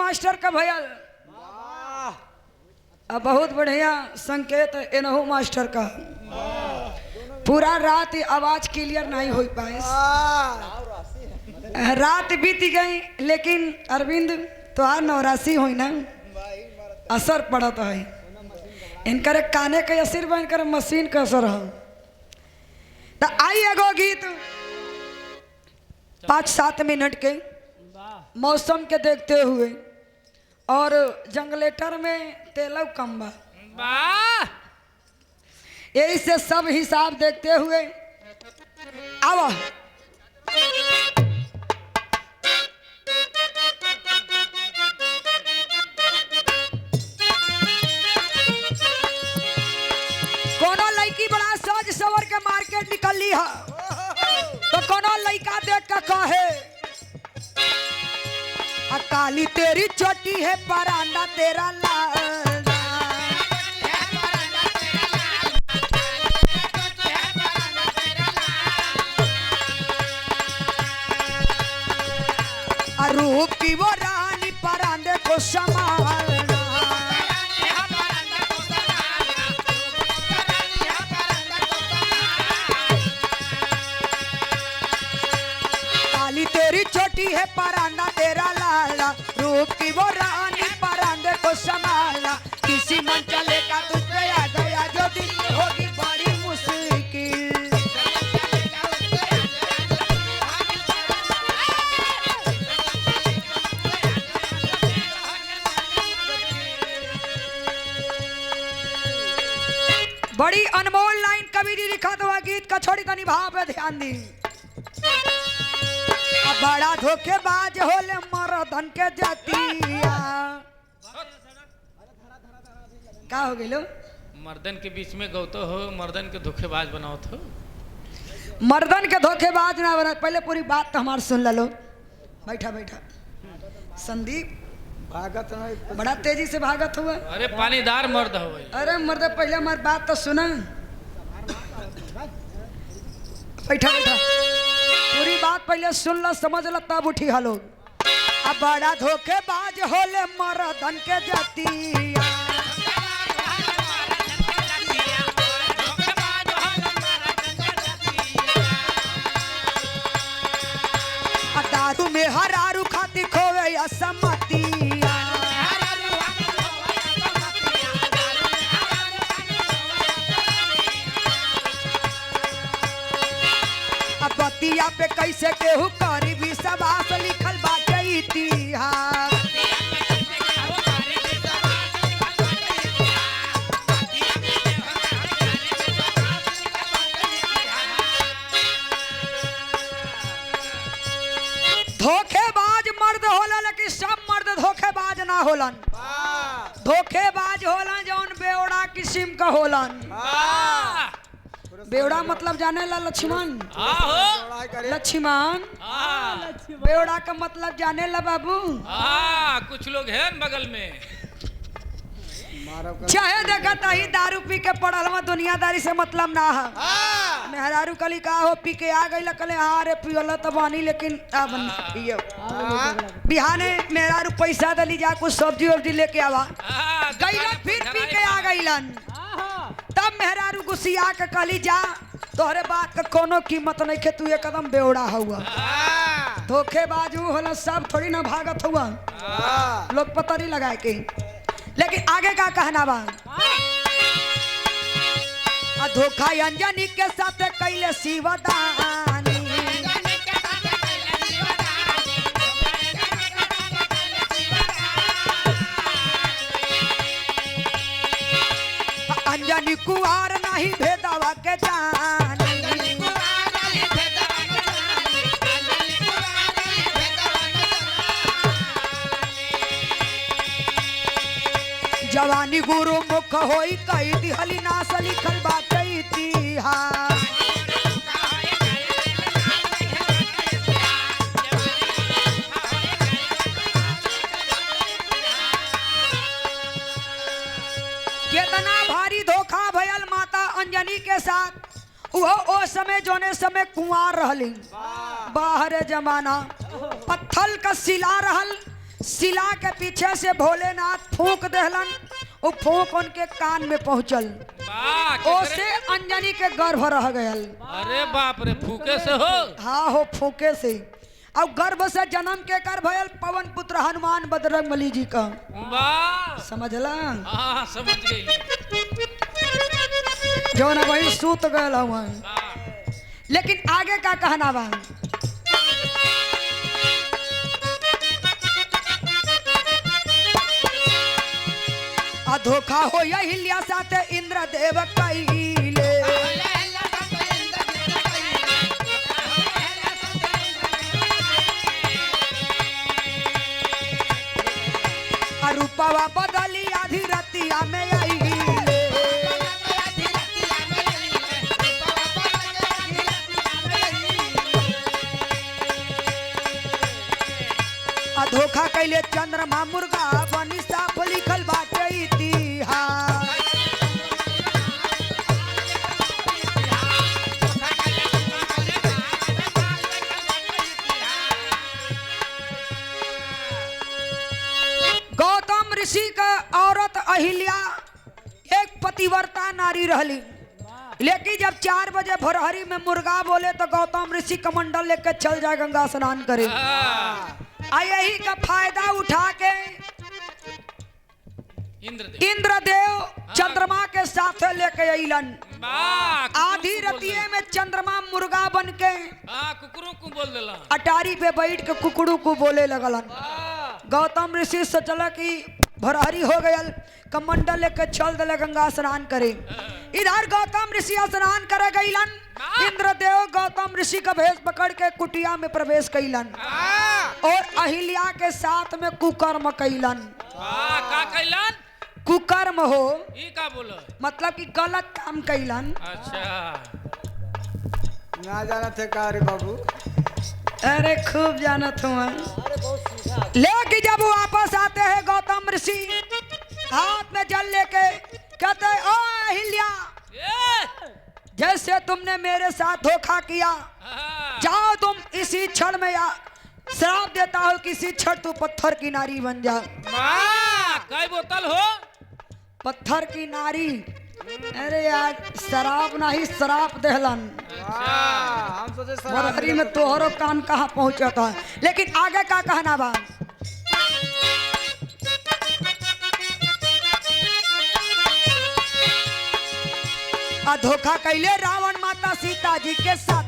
Master का भैया अब बहुत बढ़िया संकेत एनहू मास्टर का पूरा रात आवाज क्लियर नहीं हो पाए। रात बीत गई लेकिन अरविंद तोहार नवरासी हो ना असर पड़ता है। इनकर काने के असर बन कर मशीन का असर है। तो आई एगो गीत 5-7 मिनट के मौसम के देखते हुए और जंगलेटर में तेलव कम बा, यही से सब हिसाब देखते हुए आओ कोनो लड़की बड़ा सोच सवर के मार्केट निकली है तो कोनो लड़का देख के कहे काली तेरी चोटी है परांडा तेरा लाल रूप की वो रानी परांडे को संभालना काली तेरी चोटी है परांडा तेरा लाला रूप की वो रानी परांडे को संभालना किसी मन चलेगा तुझ पे आ गया जो दिन होगी बड़ी मुश्किल। बड़ी अनमोल लाइन कवि जी लिखा तो गीत का छोड़ी तनी भाव पे ध्यान दी। बड़ा धोखेबाज होले मर्दन के जातिया का हो गेलो मर्दन के बीच में गौतो हो मर्दन के धोखेबाज बनाओ तो मर्दन के धोखेबाज ना बना। पहले पूरी बात तो हमार सुन लो। बैठा बैठा संदीप भागत बड़ा तेजी से भागत हुआ। अरे पानीदार मर्द हो। अरे मर्द पहले हमारी बात तो सुना। बैठा बैठा पूरी बात पहले सुन लो समझ लो तब उठी हलो। अब बड़ा धोखेबाज होले मर्दन के जातिया दारू में हरारू खाती खोवे असमतिया बतिया पे कैसे केहू करी भी सबास लिखल बाटे इतिहास। धोखेबाज मर्द होला लेकिन सब मर्द धोखेबाज ना होलन। धोखेबाज होलन जौन बेवड़ा किस्म का होलन। बेवड़ा मतलब जाने ला लक्ष्मण लक्ष्मण बेवड़ा का मतलब जाने ला बाबू। कुछ लोग हैं बगल में चाहे देखा ही दारू पी के पड़ल में दुनियादारी से मतलब ना है। मेहरारू कली का हो पी के आ गई कले हाँ रे पियल तो बानी लेकिन अब पियो बिहाने मेहरारू पैसा दली जा कुछ सब्जी वब्जी लेके आवा गईलन फिर पी के आ गईलन तब मेहरारू गुस्सिया के कली जा तोहरे बात का कोनो कीमत नहीं के तू एकदम बेवड़ा हुआ। धोखेबाजू होला सब थोड़ी ना भागत हुआ लोग पता नहीं लगाए के। लेकिन आगे का कहना बा धोखा अंजनी के साथ कैले शिवदानी अंजनी कुआर नहीं भेदवा के जानी जवानी गुरु मुख होई कई दिहली नास लिखल बाटे इतिहास। कितना भारी धोखा भयल माता अंजनी के साथ। वो ओ समय जोने समय कुंवार रहली बाहर जमाना पत्थल का सिला रहल शिला के पीछे से भोलेनाथ फूंक देहलन, वो फूंक उनके कान में पहुंचल, वाह ओसे अंजनी के गर्भ रह गयल। अरे बाप रे फूके से हो। हाँ हो फूके से। अब गर्भ से जन्म के कर भयल पवन पुत्र हनुमान बजरंगबली जी का। वाह समझला? हाँ समझ गई। जो ना वही सूत गयल हुआ। लेकिन आगे का कहना बा, धोखा हो यही लिया साथे इंद्र देव कइले। रूपवा बदली आधी रतिया में आइले। धोखा कैले चंद्रमा मुर्गा बनी साफ लिखल बाटे इतिहास। गौतम ऋषि का औरत अहिल्या एक पतिव्रता नारी रहली, लेकिन जब 4 बजे भोरहरी में मुर्गा बोले तो गौतम ऋषि कमंडल लेकर चल जाए गंगा स्नान करे। यही का फायदा उठा के इंद्रदेव चंद्रमा के साथ लेके अइलन। आधी रतिये में चंद्रमा मुर्गा बन के कुकरू को बोल देला, अटारी पे बैठ के कुकड़ू को बोले लगलन। गौतम ऋषि सोचला कि भोरहरी हो गयल, कमंडल लेके चल दिले गंगा स्नान करे। इधर गौतम ऋषि स्नान करे गइलन। इंद्रदेव गौतम ऋषि का भेष पकड़ के कुटिया में प्रवेश कइलन और अहिल्या के साथ में कुकर्म कइलन। का कैलन? कुकर्म हो ई का बोलो मतलब कि गलत काम कइलन। अच्छा ना जाना थे का रे बाबू? अरे खूब जानत हूँ। लेकिन जब वो वापस आते हैं गौतम ऋषि हाथ में जल लेके कहते ओ अहिल्या, जैसे तुमने मेरे साथ धोखा किया, जाओ तुम इसी क्षण में या श्राप देता हो किसी क्षण तू पत्थर की नारी बन जा। कई बोतल हो पत्थर की नारी। अरे यार शराब नहीं शराप देहलन। हम सोचे भोरहरी में तोहरो कान कहाँ पहुंचा था। लेकिन आगे का कहना बा, धोखा कैले रावण माता सीता जी के साथ।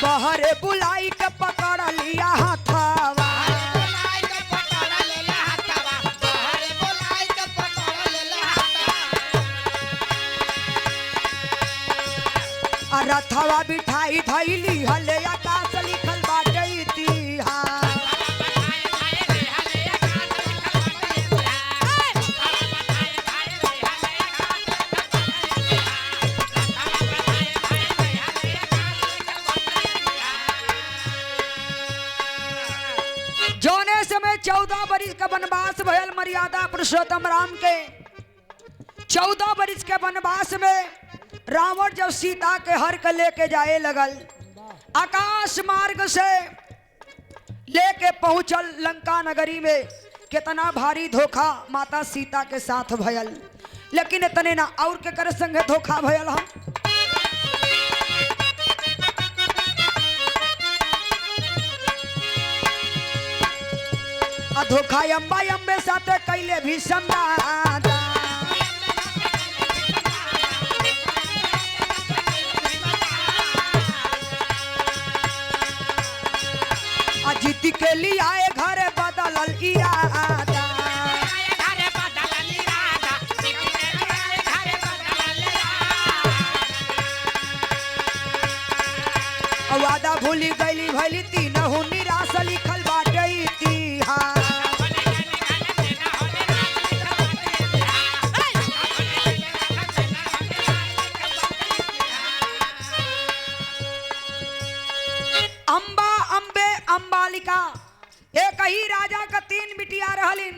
बहरे बुलाई के पकड़ लिया हाथावा। रथवा बिठाई धैली हले आकाश लिखल बाटे इतिहास। जोने समय 14 बरिस का वनवास भयल मर्यादा पुरुषोत्तम राम के 14 बरिस के वनवास में रावण जब सीता के हर के लेके जाए लगल, आकाश मार्ग से लेके पहुंचल लंका नगरी में। कितना भारी धोखा माता सीता के साथ भयल, लेकिन इतने ना और के कर संगे धोखा भयल। हम धोखा अम्बा अम्बे साथे कैले भी समझादा। जीत के लिए आए घर बदलल इरादा। वादा भूली गईली भैली तीनहु निराश लिखल बाटे इतिहास। अम्बा अम्बे अम्बालिका एक ही राजा का 3 बिटिया रहलिन,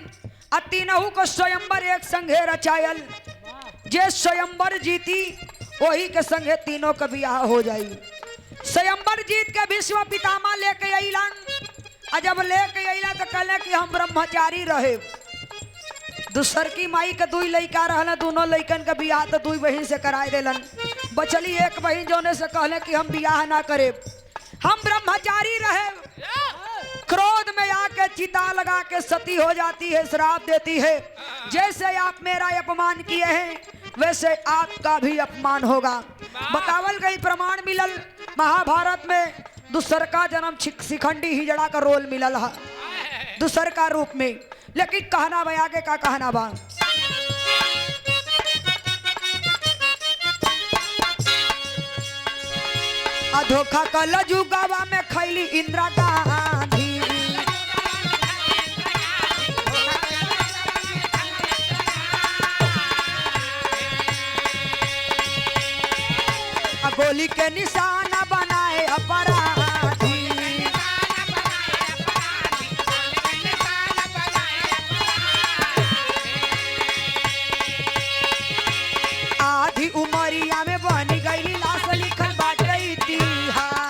तीनहु को स्वयंवर एक संघे रचायल। जे स्वयंवर जीती वही के संगे तीनों का बियाह हो जाई। स्वयंवर जीत के भीष्म पितामह लेके अइलन, आ जब लेके अइला तो कहले कि हम ब्रह्मचारी रहे। दूसर की माई के दुई लइका रहल, दोनों लइकन के बियाह तो दुई बहन से कराए देलन। बचली एक बहन जोने से कहले कि हम बियाह ना करे, हम ब्रह्मचारी रहे। क्रोध में आके चिता लगा के सती हो जाती है, श्राप देती है, जैसे आप मेरा अपमान किए हैं वैसे आपका भी अपमान होगा। बतावल गई प्रमाण मिलल महाभारत में, दूसर का जन्म शिखंडी हिजड़ा का रोल मिलल है दूसर का रूप में। लेकिन कहना बा आगे का कहना बा, धोखा कल जुगावा में खैली इंदिरा गांधी, गोली के निशाना बनाए अपराधी, आधी उमरिया में बनी गई लाश लिखल बाटे इतिहास।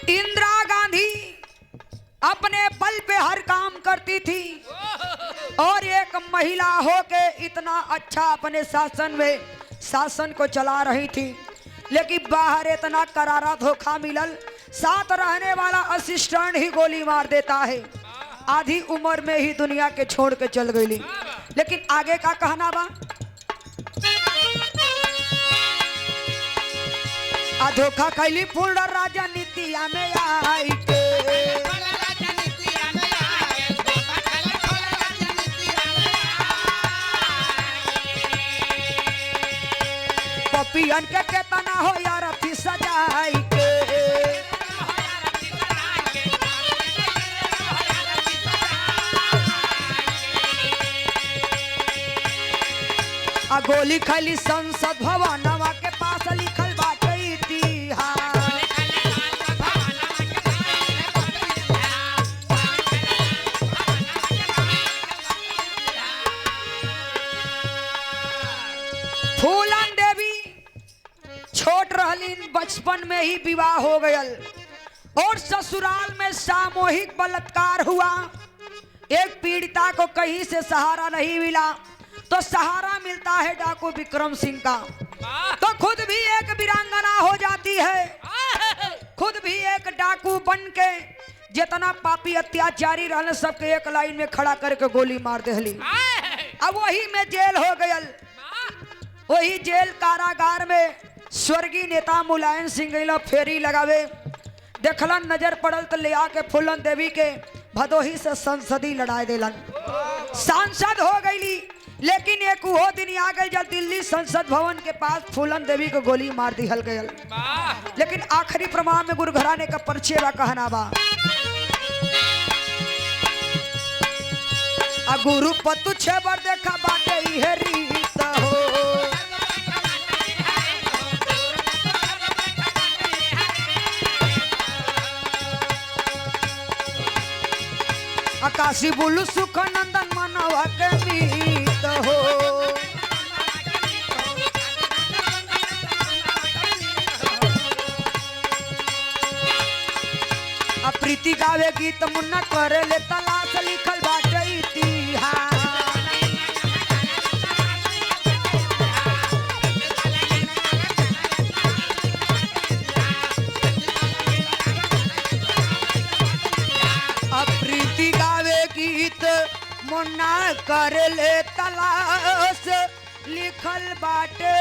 इंदिरा गांधी अपने बल पे हर काम करती थी और एक महिला होके इतना अच्छा अपने शासन को चला रही थी, लेकिन बाहर इतना करारा धोखा मिलल, साथ रहने वाला असिस्टेंट ही गोली मार देता है। आधी उम्र में ही दुनिया के छोड़ के चल गई। लेकिन आगे का कहना बा, धोखा कैली फूल राजनीतिया में आई के, पपियन के केतना हो यार अथी सजाई के, आ गोली खैली संसद भवनवा के पास लिखल बाटे इतिहास। फूलन देवी छोट रहलीन, बचपन में ही विवाह हो गयल और ससुराल में सामूहिक बलात्कार हुआ। एक पीड़िता को कहीं से सहारा नहीं मिला तो सहारा मिलता है डाकू विक्रम सिंह का, तो खुद भी एक वीरांगना हो जाती है, खुद भी एक डाकू बन के जितना पापी अत्याचारी रहने सबके एक लाइन में खड़ा करके गोली मार देली। अब वही में जेल हो गयल। वही जेल कारागार में स्वर्गीय नेता मुलायम सिंह फेरी लगावे, देखलन नजर पड़ल तो ले आके फूलन देवी के भदोही से संसदी लड़ाई देलन, सांसद हो गई। लेकिन एक वो दिन आ गई जब दिल्ली संसद भवन के पास फूलन देवी को गोली मार दी हल गयल। लेकिन आखिरी प्रमाण में गुरु घराने का परिचय बा कहना बा, गुरु पतु छेबर देखा बाटे इहे रीत हो, आकाशी बुलु सुख नंदन मनवा के मीत हो, प्रीति गावे गीत मुन्ना करे ले तलाश लिखल बाटे इतिहास। प्रीति गावे गीत मुन्ना करे ले तलाश लिखल बाटे